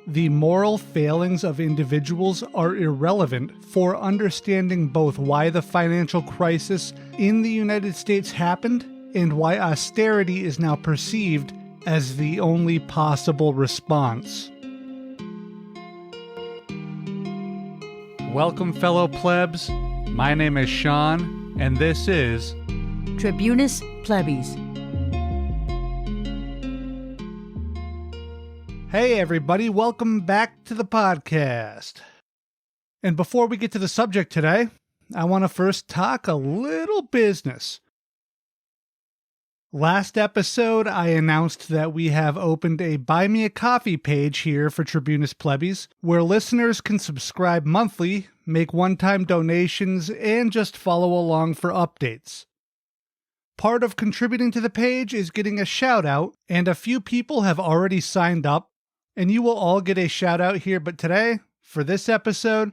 The moral failings of individuals are irrelevant for understanding both why the financial crisis in the United States happened and why austerity is now perceived as the only possible response. Welcome, fellow plebs. My name is Sean, and this is Tribunus Plebis. Hey everybody, welcome back to the podcast. And before we get to the subject today, I want to first talk a little business. Last episode, I announced that we have opened a Buy Me a Coffee page here for Tribunus Plebis, where listeners can subscribe monthly, make one-time donations, and just follow along for updates. Part of contributing to the page is getting a shout-out, and a few people have already signed up, and you will all get a shout-out here. But today, for this episode,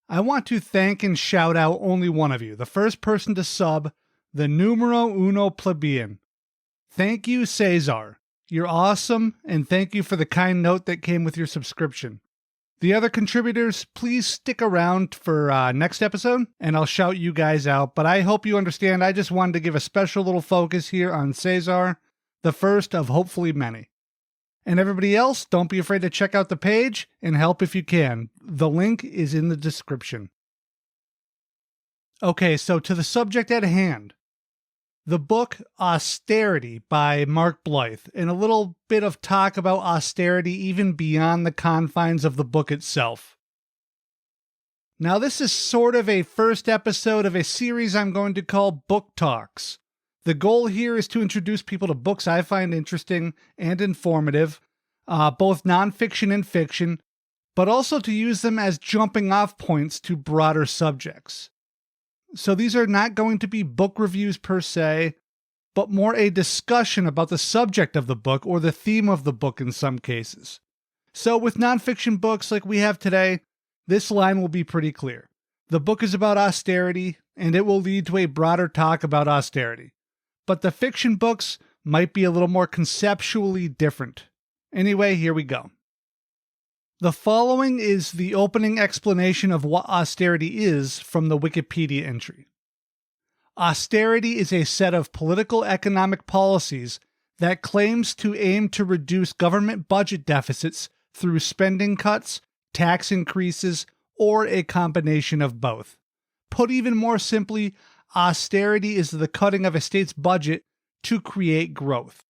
I want to thank and shout out only one of you, the first person to sub, the numero uno plebeian. Thank you, Cesar. You're awesome, and thank you for the kind note that came with your subscription. The other contributors, please stick around for next episode, and I'll shout you guys out. But I hope you understand, I just wanted to give a special little focus here on Cesar, the first of hopefully many. And everybody else, don't be afraid to check out the page and help if you can. The link is in the description. Okay, so to the subject at hand. The book Austerity by Mark Blyth, and a little bit of talk about austerity even beyond the confines of the book itself. Now, this is sort of a first episode of a series I'm going to call Book Talks. The goal here is to introduce people to books I find interesting and informative, both nonfiction and fiction, but also to use them as jumping off points to broader subjects. So these are not going to be book reviews per se, but more a discussion about the subject of the book or the theme of the book in some cases. So with nonfiction books like we have today, this line will be pretty clear. The book is about austerity, and it will lead to a broader talk about austerity. But the fiction books might be a little more conceptually different. Anyway, here we go. The following is the opening explanation of what austerity is from the Wikipedia entry. Austerity is a set of political economic policies that claims to aim to reduce government budget deficits through spending cuts, tax increases, or a combination of both. Put even more simply, austerity is the cutting of a state's budget to create growth.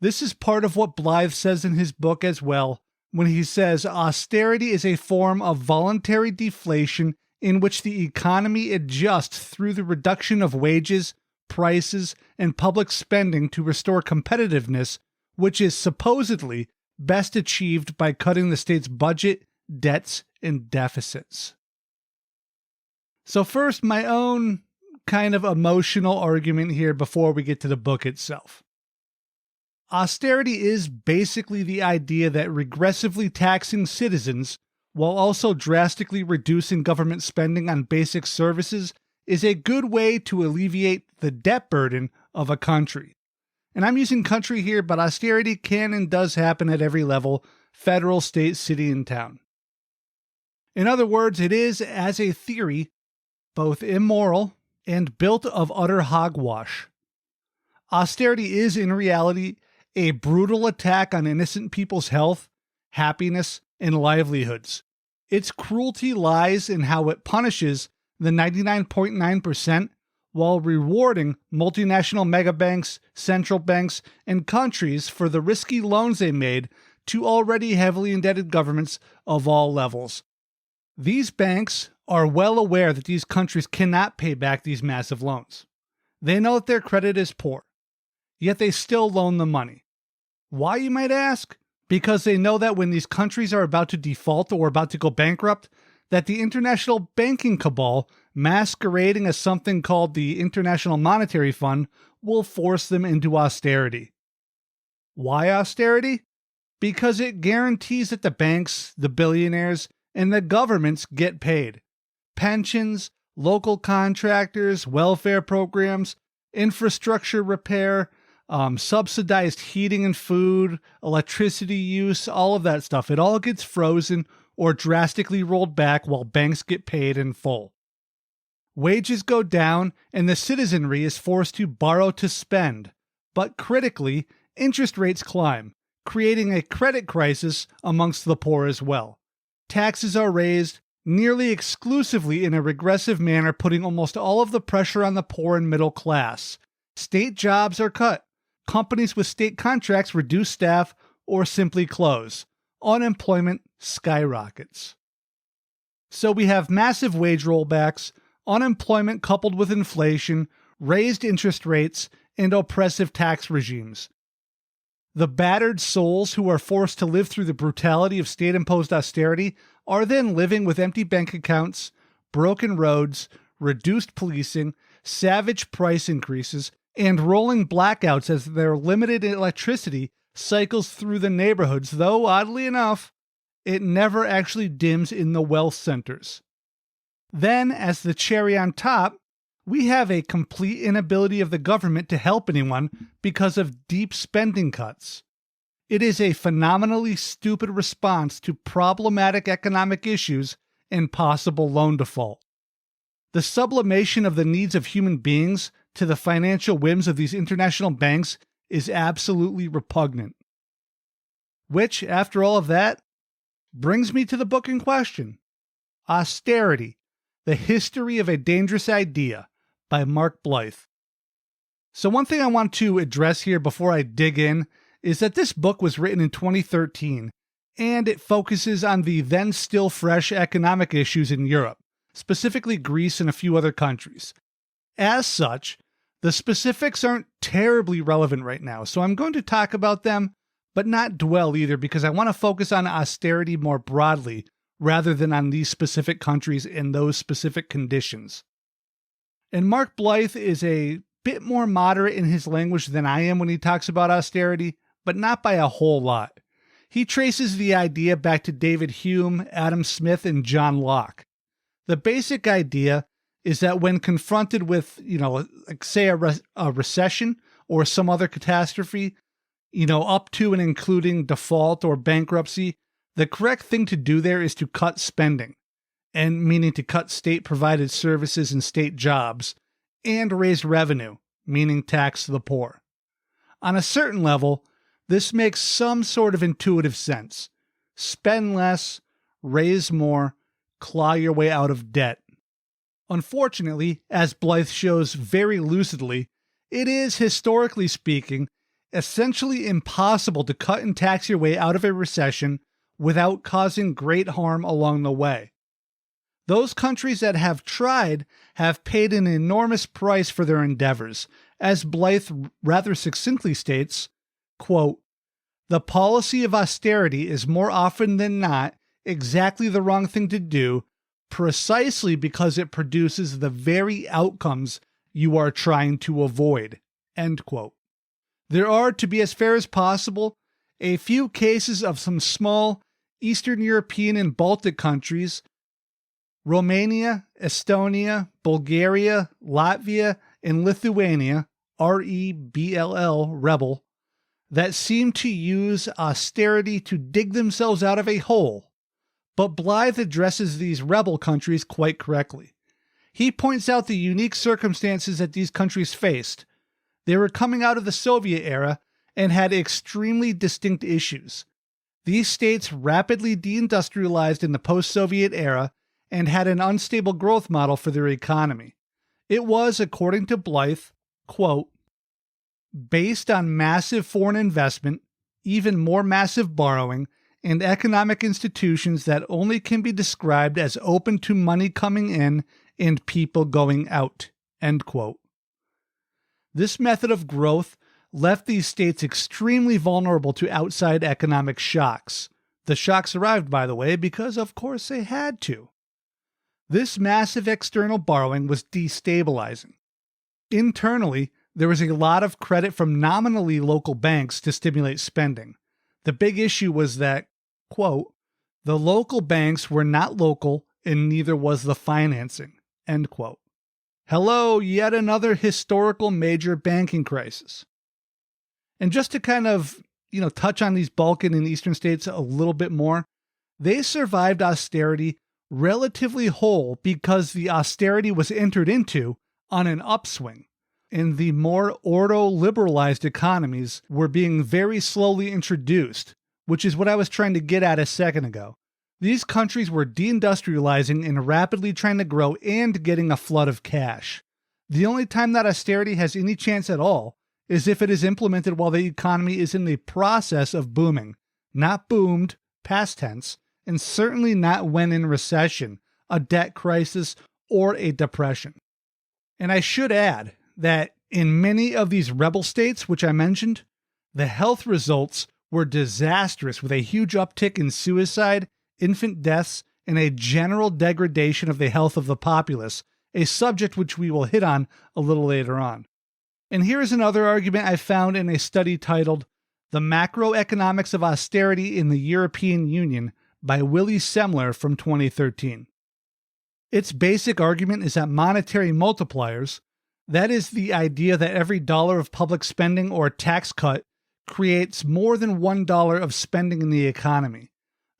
This is part of what Blyth says in his book as well, when he says austerity is a form of voluntary deflation in which the economy adjusts through the reduction of wages, prices, and public spending to restore competitiveness, which is supposedly best achieved by cutting the state's budget, debts, and deficits. So first, my own kind of emotional argument here before we get to the book itself. Austerity is basically the idea that regressively taxing citizens while also drastically reducing government spending on basic services is a good way to alleviate the debt burden of a country. And I'm using country here, but austerity can and does happen at every level, federal, state, city, and town. In other words, it is, as a theory, both immoral and built of utter hogwash. Austerity is, in reality, a brutal attack on innocent people's health, happiness, and livelihoods. Its cruelty lies in how it punishes the 99.9% while rewarding multinational megabanks, central banks, and countries for the risky loans they made to already heavily indebted governments of all levels. These banks are well aware that these countries cannot pay back these massive loans. They know that their credit is poor, yet they still loan the money. Why, you might ask? Because they know that when these countries are about to default or about to go bankrupt, that the international banking cabal, masquerading as something called the International Monetary Fund, will force them into austerity. Why austerity? Because it guarantees that the banks, the billionaires, and the governments get paid. Pensions, local contractors, welfare programs, infrastructure repair, subsidized heating and food, electricity use, all of that stuff. It all gets frozen or drastically rolled back while banks get paid in full. Wages go down and the citizenry is forced to borrow to spend. But critically, interest rates climb, creating a credit crisis amongst the poor as well. Taxes are raised nearly exclusively in a regressive manner, putting almost all of the pressure on the poor and middle class. State jobs are cut. Companies with state contracts reduce staff or simply close. Unemployment skyrockets. So we have massive wage rollbacks, unemployment coupled with inflation, raised interest rates, and oppressive tax regimes. The battered souls who are forced to live through the brutality of state-imposed austerity are then living with empty bank accounts, broken roads, reduced policing, savage price increases, and rolling blackouts as their limited electricity cycles through the neighborhoods, though, oddly enough, it never actually dims in the wealth centers. Then, as the cherry on top, we have a complete inability of the government to help anyone because of deep spending cuts. It is a phenomenally stupid response to problematic economic issues and possible loan default. The sublimation of the needs of human beings to the financial whims of these international banks is absolutely repugnant. Which, after all of that, brings me to the book in question, Austerity, The History of a Dangerous Idea, by Mark Blyth. So one thing I want to address here before I dig in is that this book was written in 2013, and it focuses on the then still fresh economic issues in Europe, specifically Greece and a few other countries. As such, the specifics aren't terribly relevant right now, so I'm going to talk about them, but not dwell either, because I want to focus on austerity more broadly, rather than on these specific countries and those specific conditions. And Mark Blyth is a bit more moderate in his language than I am when he talks about austerity, but not by a whole lot. He traces the idea back to David Hume, Adam Smith, and John Locke. The basic idea is that when confronted with, like say a recession or some other catastrophe, up to and including default or bankruptcy, the correct thing to do there is to cut spending, and meaning to cut state-provided services and state jobs, and raise revenue, meaning tax the poor. On a certain level, this makes some sort of intuitive sense. Spend less, raise more, claw your way out of debt. Unfortunately, as Blyth shows very lucidly, it is, historically speaking, essentially impossible to cut and tax your way out of a recession without causing great harm along the way. Those countries that have tried have paid an enormous price for their endeavors. As Blyth rather succinctly states, quote, "The policy of austerity is more often than not exactly the wrong thing to do, precisely because it produces the very outcomes you are trying to avoid." End quote. There are, to be as fair as possible, a few cases of some small Eastern European and Baltic countries, Romania, Estonia, Bulgaria, Latvia, and Lithuania, rebell, that seem to use austerity to dig themselves out of a hole. But Blyth addresses these rebel countries quite correctly. He points out the unique circumstances that these countries faced. They were coming out of the Soviet era and had extremely distinct issues. These states rapidly deindustrialized in the post-Soviet era and had an unstable growth model for their economy. It was, according to Blyth, quote, "based on massive foreign investment, even more massive borrowing, and economic institutions that only can be described as open to money coming in and people going out." End quote. This method of growth left these states extremely vulnerable to outside economic shocks. The shocks arrived, by the way, because of course they had to. This massive external borrowing was destabilizing. Internally, there was a lot of credit from nominally local banks to stimulate spending. The big issue was that, quote, "the local banks were not local and neither was the financing." End quote. Hello, yet another historical major banking crisis. And just to kind of, touch on these Balkan and Eastern states a little bit more, they survived austerity relatively whole because the austerity was entered into on an upswing, and the more ordo-liberalized economies were being very slowly introduced, which is what I was trying to get at a second ago. These countries were deindustrializing and rapidly trying to grow and getting a flood of cash. The only time that austerity has any chance at all is if it is implemented while the economy is in the process of booming, not boomed, past tense, and certainly not when in recession, a debt crisis, or a depression. And I should add that in many of these rebel states, which I mentioned, the health results were disastrous with a huge uptick in suicide, infant deaths, and a general degradation of the health of the populace, a subject which we will hit on a little later on. And here is another argument I found in a study titled The Macroeconomics of Austerity in the European Union by Willy Semler from 2013. Its basic argument is that monetary multipliers, that is the idea that every dollar of public spending or tax cut creates more than $1 of spending in the economy.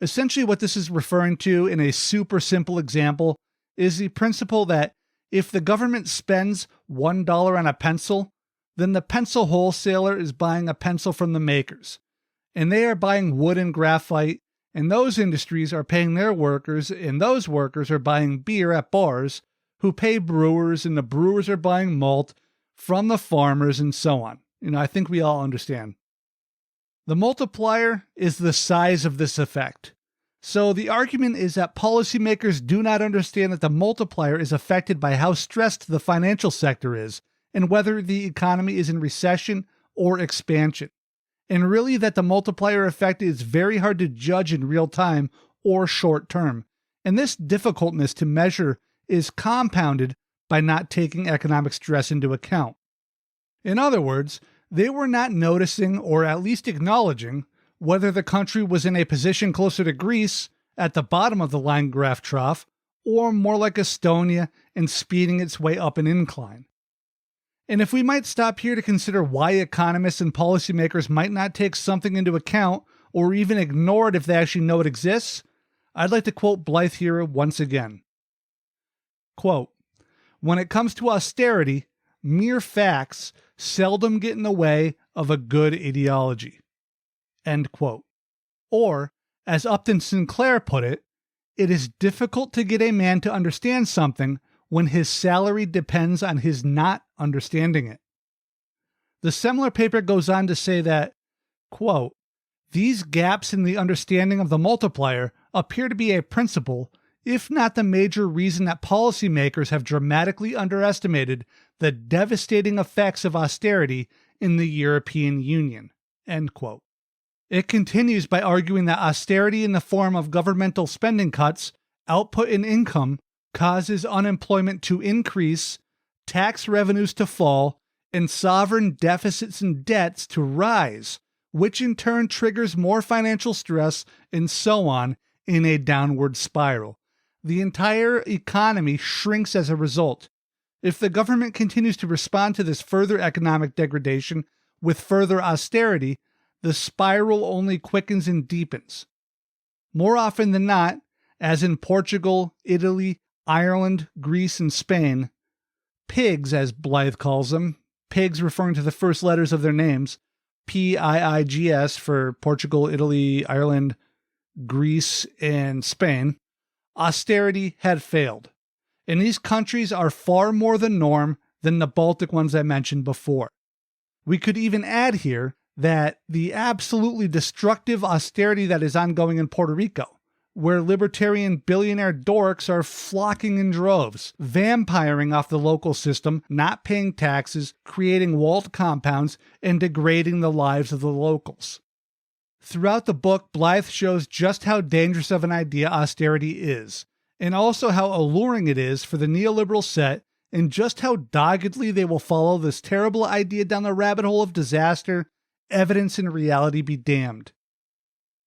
Essentially what this is referring to in a super simple example is the principle that if the government spends $1 on a pencil, then the pencil wholesaler is buying a pencil from the makers. And they are buying wood and graphite, and those industries are paying their workers, and those workers are buying beer at bars, who pay brewers, and the brewers are buying malt from the farmers, and so on. I think we all understand. The multiplier is the size of this effect. So the argument is that policymakers do not understand that the multiplier is affected by how stressed the financial sector is, and whether the economy is in recession or expansion. And really that the multiplier effect is very hard to judge in real time or short term. And this difficultness to measure is compounded by not taking economic stress into account. In other words, they were not noticing or at least acknowledging whether the country was in a position closer to Greece at the bottom of the line graph trough or more like Estonia and speeding its way up an incline. And if we might stop here to consider why economists and policymakers might not take something into account or even ignore it if they actually know it exists, I'd like to quote Blyth here once again. Quote, "When it comes to austerity, mere facts seldom get in the way of a good ideology." End quote. Or, as Upton Sinclair put it, it is difficult to get a man to understand something when his salary depends on his not understanding it. The Semler paper goes on to say that, quote, "These gaps in the understanding of the multiplier appear to be a principal, if not the major reason that policymakers have dramatically underestimated the devastating effects of austerity in the European Union." End quote. It continues by arguing that austerity in the form of governmental spending cuts, output and income, causes unemployment to increase, tax revenues to fall, and sovereign deficits and debts to rise, which in turn triggers more financial stress and so on in a downward spiral. The entire economy shrinks as a result. If the government continues to respond to this further economic degradation with further austerity, the spiral only quickens and deepens. More often than not, as in Portugal, Italy, Ireland, Greece, and Spain, pigs, as Blyth calls them, pigs referring to the first letters of their names, PIIGS for Portugal, Italy, Ireland, Greece, and Spain, austerity had failed. And these countries are far more the norm than the Baltic ones I mentioned before. We could even add here that the absolutely destructive austerity that is ongoing in Puerto Rico, where libertarian billionaire dorks are flocking in droves, vampiring off the local system, not paying taxes, creating walled compounds, and degrading the lives of the locals. Throughout the book, Blyth shows just how dangerous of an idea austerity is, and also how alluring it is for the neoliberal set, and just how doggedly they will follow this terrible idea down the rabbit hole of disaster, evidence and reality be damned.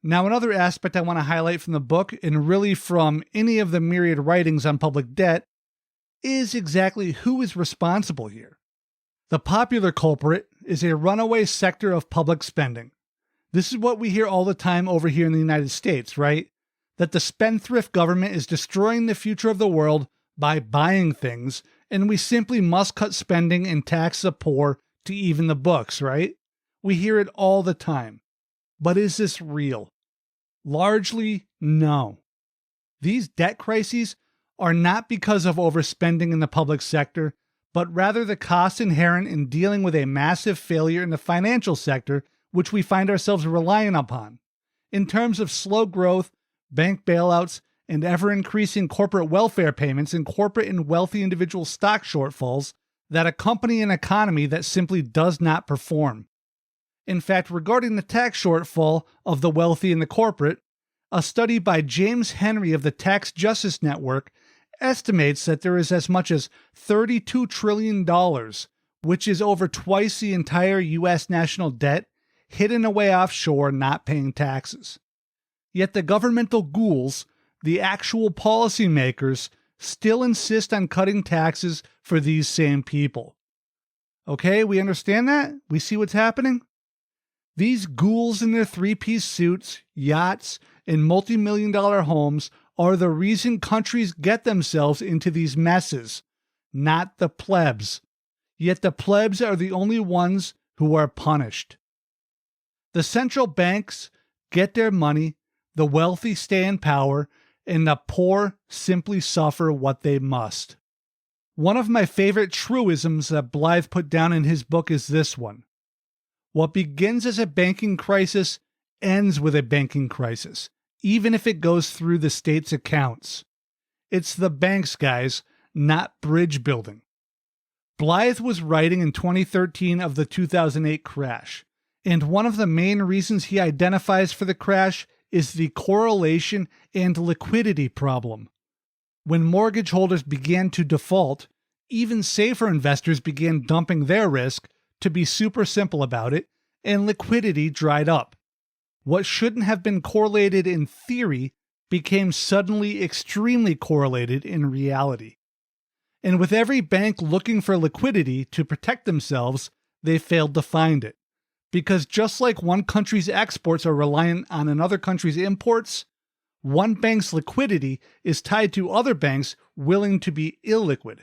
Now, another aspect I want to highlight from the book, and really from any of the myriad writings on public debt, is exactly who is responsible here. The popular culprit is a runaway sector of public spending. This is what we hear all the time over here in the United States, right? That the spendthrift government is destroying the future of the world by buying things, and we simply must cut spending and tax the poor to even the books, right? We hear it all the time. But is this real? Largely, no. These debt crises are not because of overspending in the public sector, but rather the cost inherent in dealing with a massive failure in the financial sector, which we find ourselves relying upon. In terms of slow growth, bank bailouts, and ever-increasing corporate welfare payments and corporate and wealthy individual stock shortfalls that accompany an economy that simply does not perform. In fact, regarding the tax shortfall of the wealthy and the corporate, a study by James Henry of the Tax Justice Network estimates that there is as much as $32 trillion, which is over twice the entire U.S. national debt, hidden away offshore not paying taxes. Yet the governmental ghouls, the actual policymakers, still insist on cutting taxes for these same people. Okay, we understand that? We see what's happening? These ghouls in their three-piece suits, yachts, and multi-million-dollar homes are the reason countries get themselves into these messes, not the plebs. Yet the plebs are the only ones who are punished. The central banks get their money, the wealthy stay in power, and the poor simply suffer what they must. One of my favorite truisms that Blyth put down in his book is this one. What begins as a banking crisis ends with a banking crisis, even if it goes through the state's accounts. It's the banks, guys, not bridge building. Blyth was writing in 2013 of the 2008 crash, and one of the main reasons he identifies for the crash is the correlation and liquidity problem. When mortgage holders began to default, even safer investors began dumping their risk, to be super simple about it, and liquidity dried up. What shouldn't have been correlated in theory became suddenly extremely correlated in reality. And with every bank looking for liquidity to protect themselves, they failed to find it. Because just like one country's exports are reliant on another country's imports, one bank's liquidity is tied to other banks willing to be illiquid.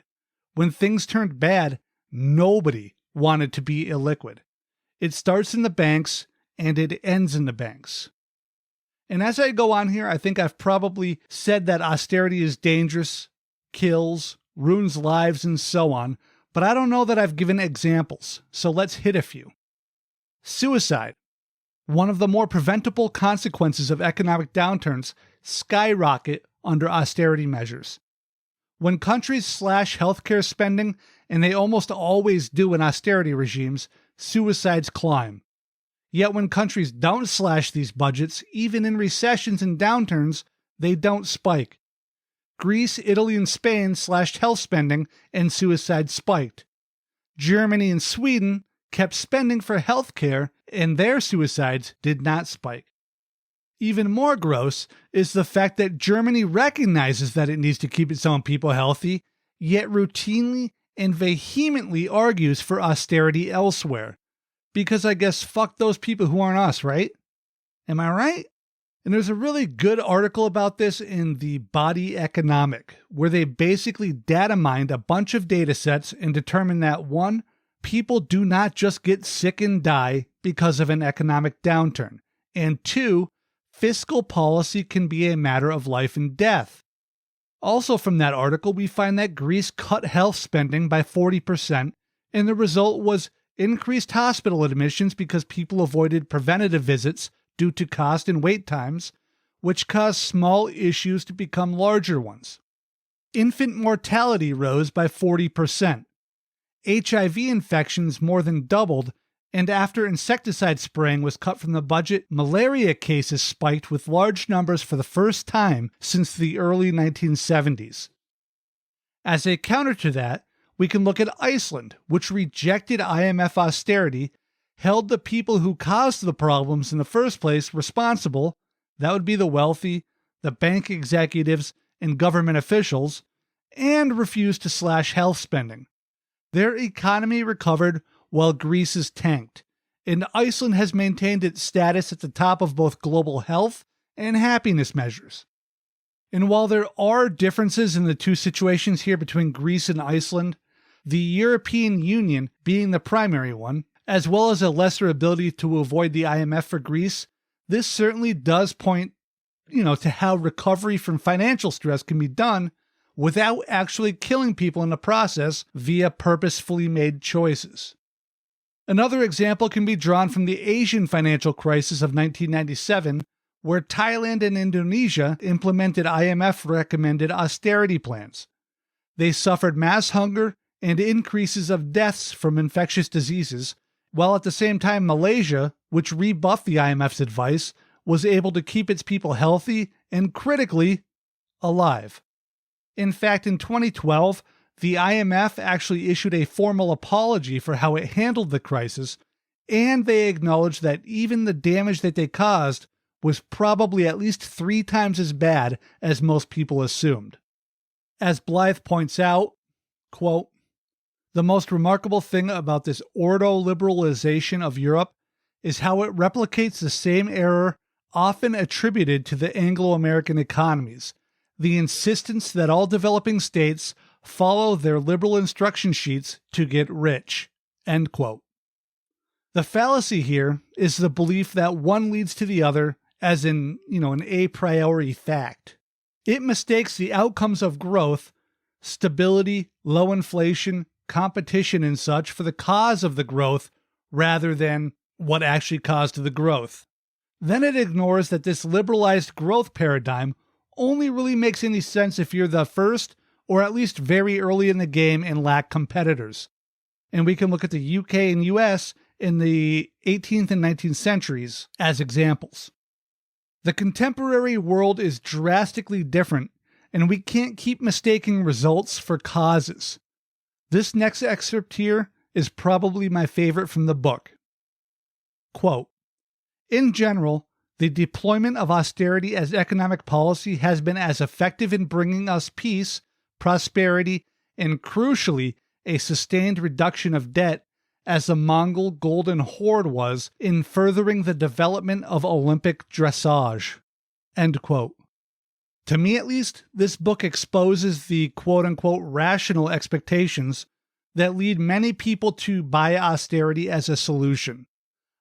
When things turned bad, nobody wanted to be illiquid. It starts in the banks and it ends in the banks. And as I go on here, I think I've probably said that austerity is dangerous, kills, ruins lives, and so on, but I don't know that I've given examples, so let's hit a few. Suicide, one of the more preventable consequences of economic downturns, skyrocket under austerity measures. When countries slash healthcare spending, and they almost always do in austerity regimes, suicides climb. Yet when countries don't slash these budgets, even in recessions and downturns, they don't spike. Greece, Italy, and Spain slashed health spending, and suicide spiked. Germany and Sweden kept spending for healthcare, and their suicides did not spike. Even more gross is the fact that Germany recognizes that it needs to keep its own people healthy, yet routinely and vehemently argues for austerity elsewhere. Because I guess fuck those people who aren't us, right? Am I right? And there's a really good article about this in the Body Economic, where they basically data mined a bunch of data sets and determined that 1, people do not just get sick and die because of an economic downturn, and 2, fiscal policy can be a matter of life and death. Also from that article, we find that Greece cut health spending by 40%, and the result was increased hospital admissions because people avoided preventative visits due to cost and wait times, which caused small issues to become larger ones. Infant mortality rose by 40%. HIV infections more than doubled, and after insecticide spraying was cut from the budget, malaria cases spiked with large numbers for the first time since the early 1970s. As a counter to that, we can look at Iceland, which rejected IMF austerity, held the people who caused the problems in the first place responsible, that would be the wealthy, the bank executives, and government officials, and refused to slash health spending. Their economy recovered while Greece is tanked, and Iceland has maintained its status at the top of both global health and happiness measures. And while there are differences in the two situations here between Greece and Iceland, the European Union being the primary one, as well as a lesser ability to avoid the IMF for Greece, this certainly does point, to how recovery from financial stress can be done without actually killing people in the process via purposefully made choices. Another example can be drawn from the Asian financial crisis of 1997, where Thailand and Indonesia implemented IMF-recommended austerity plans. They suffered mass hunger and increases of deaths from infectious diseases, while at the same time Malaysia, which rebuffed the IMF's advice, was able to keep its people healthy and, critically, alive. In fact, in 2012, the IMF actually issued a formal apology for how it handled the crisis, and they acknowledged that even the damage that they caused was probably at least 3 times as bad as most people assumed. As Blyth points out, quote, "The most remarkable thing about this ordo-liberalization of Europe is how it replicates the same error often attributed to the Anglo-American economies, the insistence that all developing states follow their liberal instruction sheets to get rich." End quote. The fallacy here is the belief that one leads to the other as an a priori fact. It mistakes the outcomes of growth, stability, low inflation, competition, and such for the cause of the growth rather than what actually caused the growth. Then it ignores that this liberalized growth paradigm only really makes any sense if you're the first or at least very early in the game and lack competitors. And we can look at the UK and US in the 18th and 19th centuries as examples. The contemporary world is drastically different, and we can't keep mistaking results for causes. This next excerpt here is probably my favorite from the book. Quote, "In general, the deployment of austerity as economic policy has been as effective in bringing us peace, prosperity, and crucially, a sustained reduction of debt as the Mongol Golden Horde was in furthering the development of Olympic dressage." End quote. To me at least, this book exposes the quote-unquote rational expectations that lead many people to buy austerity as a solution.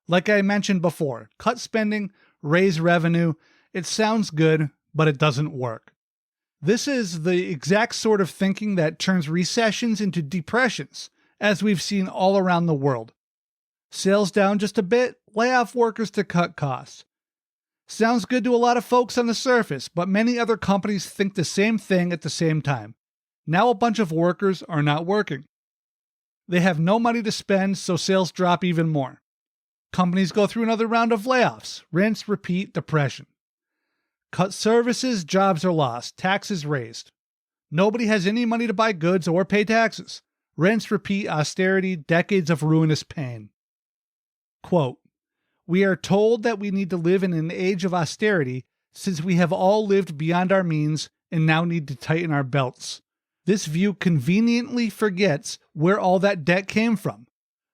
Like I mentioned before, cut spending, raise revenue, it sounds good, but it doesn't work. This is the exact sort of thinking that turns recessions into depressions, as we've seen all around the world. Sales down just a bit, lay off workers to cut costs. Sounds good to a lot of folks on the surface, but many other companies think the same thing at the same time. Now a bunch of workers are not working. They have no money to spend, so sales drop even more. Companies go through another round of layoffs. Rinse, repeat, depression. Cut services, jobs are lost, taxes raised. Nobody has any money to buy goods or pay taxes. Rinse, repeat, austerity, decades of ruinous pain. Quote, "We are told that we need to live in an age of austerity since we have all lived beyond our means and now need to tighten our belts. This view conveniently forgets where all that debt came from.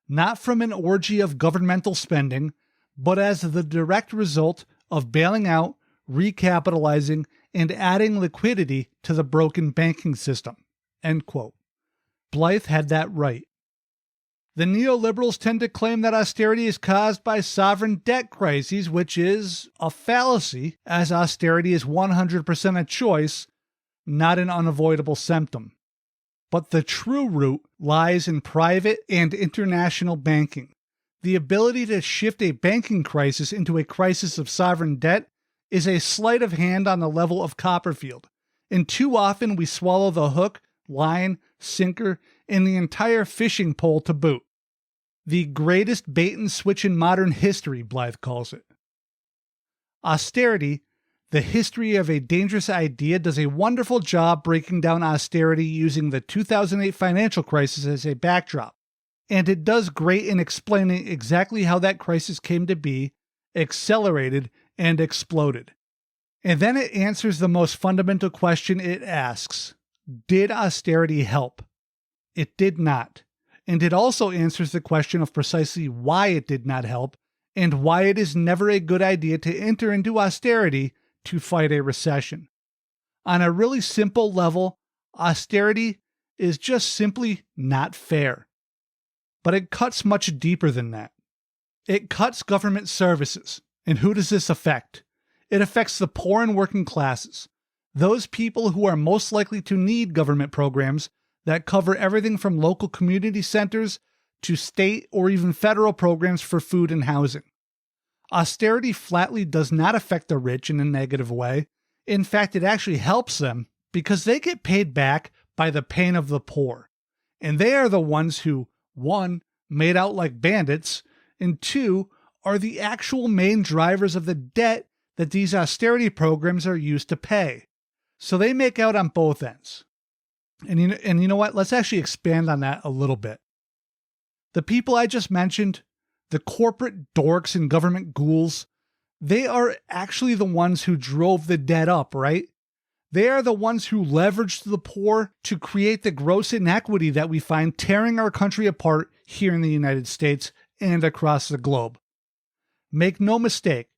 Not from an orgy of governmental spending, but as the direct result of bailing out, recapitalizing, and adding liquidity to the broken banking system." End quote. Blyth had that right. The neoliberals tend to claim that austerity is caused by sovereign debt crises, which is a fallacy, as austerity is 100% a choice, not an unavoidable symptom. But the true root lies in private and international banking. The ability to shift a banking crisis into a crisis of sovereign debt is a sleight of hand on the level of Copperfield, and too often we swallow the hook, line, sinker, and the entire fishing pole to boot. The greatest bait and switch in modern history, Blyth calls it. Austerity, the history of a dangerous idea, does a wonderful job breaking down austerity using the 2008 financial crisis as a backdrop, and it does great in explaining exactly how that crisis came to be, accelerated, and exploded. And then it answers the most fundamental question it asks. Did austerity help? It did not. and it also answers the question of precisely why it did not help and why it is never a good idea to enter into austerity to fight a recession. On a really simple level, austerity is just simply not fair. But it cuts much deeper than that. It cuts government services. And who does this affect? It affects the poor and working classes, those people who are most likely to need government programs that cover everything from local community centers to state or even federal programs for food and housing. Austerity flatly does not affect the rich in a negative way. In fact, it actually helps them because they get paid back by the pain of the poor. And they are the ones who, 1, made out like bandits, and 2, are the actual main drivers of the debt that these austerity programs are used to pay. So they make out on both ends. And you know what? Let's actually expand on that a little bit. The people I just mentioned, the corporate dorks and government ghouls, they are actually the ones who drove the debt up, right? They are the ones who leveraged the poor to create the gross inequity that we find tearing our country apart here in the United States and across the globe. Make no mistake,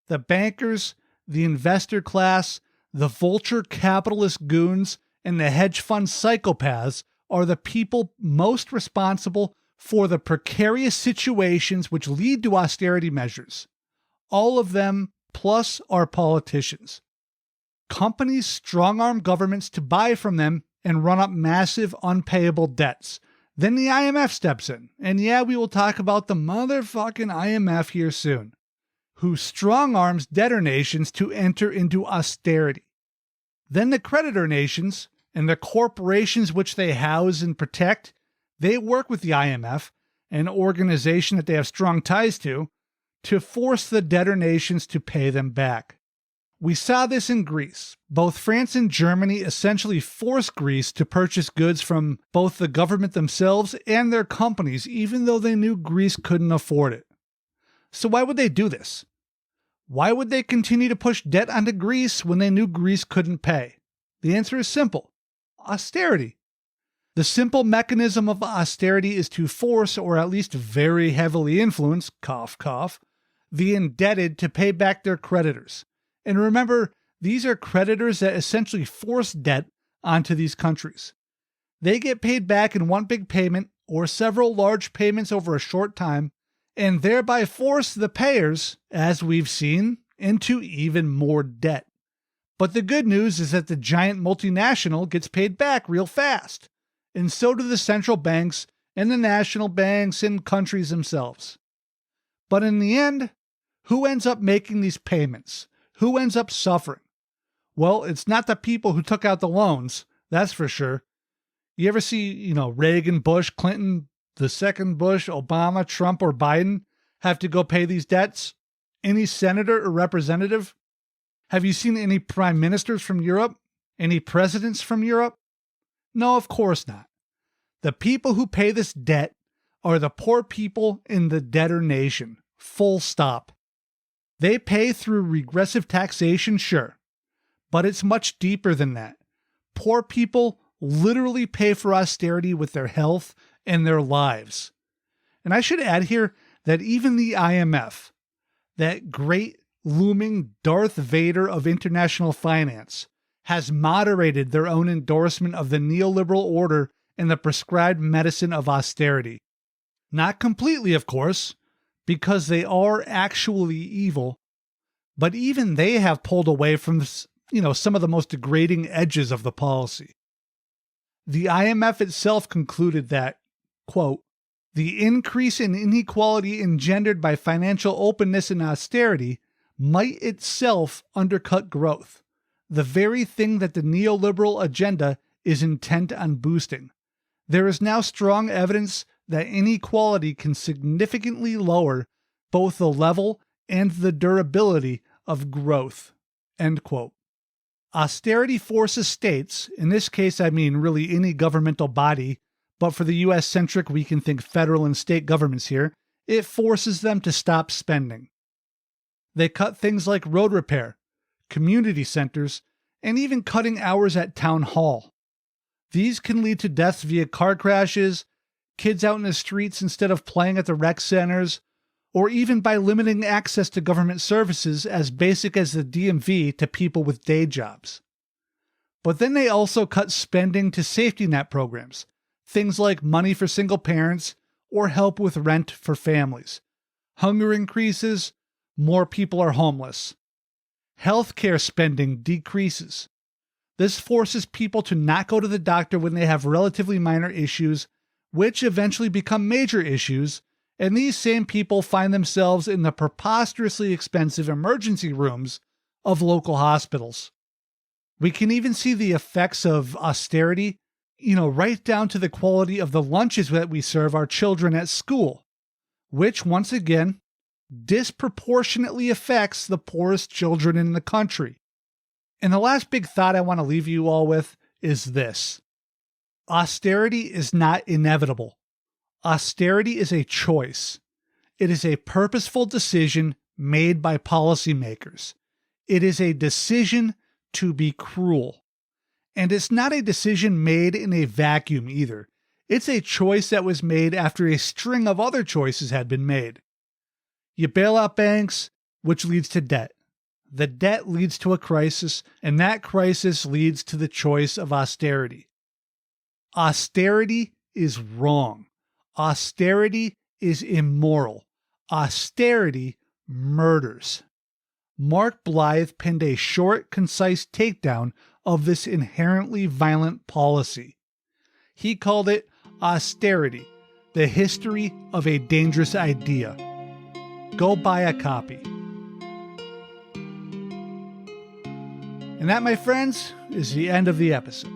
the bankers, the investor class, the vulture capitalist goons, and the hedge fund psychopaths are the people most responsible for the precarious situations which lead to austerity measures. All of them, plus our politicians. Companies strong-arm governments to buy from them and run up massive unpayable debts. Then the IMF steps in, and yeah, we will talk about the motherfucking IMF here soon, who strong-arms debtor nations to enter into austerity. Then the creditor nations, and the corporations which they house and protect, they work with the IMF, an organization that they have strong ties to force the debtor nations to pay them back. We saw this in Greece. Both France and Germany essentially forced Greece to purchase goods from both the government themselves and their companies, even though they knew Greece couldn't afford it. So why would they do this? Why would they continue to push debt onto Greece when they knew Greece couldn't pay? The answer is simple. Austerity. The simple mechanism of austerity is to force, or at least very heavily influence, cough, cough, the indebted to pay back their creditors. And remember, these are creditors that essentially force debt onto these countries. They get paid back in one big payment or several large payments over a short time, and thereby force the payers, as we've seen, into even more debt. But the good news is that the giant multinational gets paid back real fast, and so do the central banks and the national banks and countries themselves. But in the end, who ends up making these payments? Who ends up suffering? Well, it's not the people who took out the loans, that's for sure. You ever see, Reagan, Bush, Clinton, the second Bush, Obama, Trump, or Biden have to go pay these debts? Any senator or representative? Have you seen any prime ministers from Europe? Any presidents from Europe? No, of course not. The people who pay this debt are the poor people in the debtor nation. Full stop. They pay through regressive taxation, sure, but it's much deeper than that. Poor people literally pay for austerity with their health and their lives. And I should add here that even the IMF, that great looming Darth Vader of international finance, has moderated their own endorsement of the neoliberal order and the prescribed medicine of austerity. Not completely, of course, because they are actually evil, but even they have pulled away from, some of the most degrading edges of the policy. The IMF itself concluded that, quote, the increase in inequality engendered by financial openness and austerity might itself undercut growth, the very thing that the neoliberal agenda is intent on boosting. There is now strong evidence that inequality can significantly lower both the level and the durability of growth. End quote. Austerity Forces states, in this case I mean really any governmental body, but for the US-centric we can think federal and state governments here, it forces them to stop spending. They cut things like road repair, community centers, and even cutting hours at town hall. These can lead to deaths via car crashes, kids out in the streets instead of playing at the rec centers, or even by limiting access to government services as basic as the DMV to people with day jobs. But then they also cut spending to safety net programs, things like money for single parents or help with rent for families. Hunger increases, more people are homeless. Healthcare spending decreases. This forces people to not go to the doctor when they have relatively minor issues, which eventually become major issues, and these same people find themselves in the preposterously expensive emergency rooms of local hospitals. We can even see the effects of austerity, right down to the quality of the lunches that we serve our children at school, which, once again, disproportionately affects the poorest children in the country. And the last big thought I want to leave you all with is this. Austerity is not inevitable. Austerity is a choice. It is a purposeful decision made by policymakers. It is a decision to be cruel. And it's not a decision made in a vacuum either. It's a choice that was made after a string of other choices had been made. You bail out banks, which leads to debt. The debt leads to a crisis, and that crisis leads to the choice of austerity. Austerity is wrong. Austerity is immoral. Austerity murders. Mark Blyth penned a short, concise takedown of this inherently violent policy. He called it Austerity, the history of a dangerous idea. Go buy a copy. And that, my friends, is the end of the episode.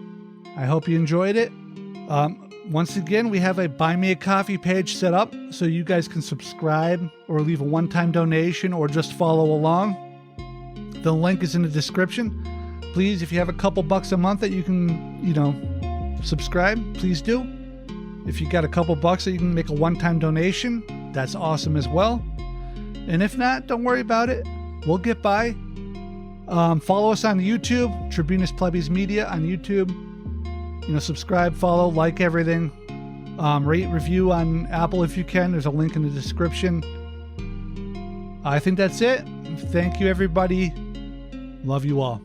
I hope you enjoyed it. Once again, we have a Buy Me a Coffee page set up so you guys can subscribe or leave a one-time donation or just follow along. The link is in the description. Please, if you have a couple bucks a month that you can, subscribe, please do. If you got a couple bucks that you can make a one-time donation, that's awesome as well. And if not, don't worry about it. We'll get by. Follow us on YouTube, Tribunus Plebis Media on YouTube. Subscribe, follow, like everything. Rate, review on Apple if you can. There's a link in the description. I think that's it. Thank you, everybody. Love you all.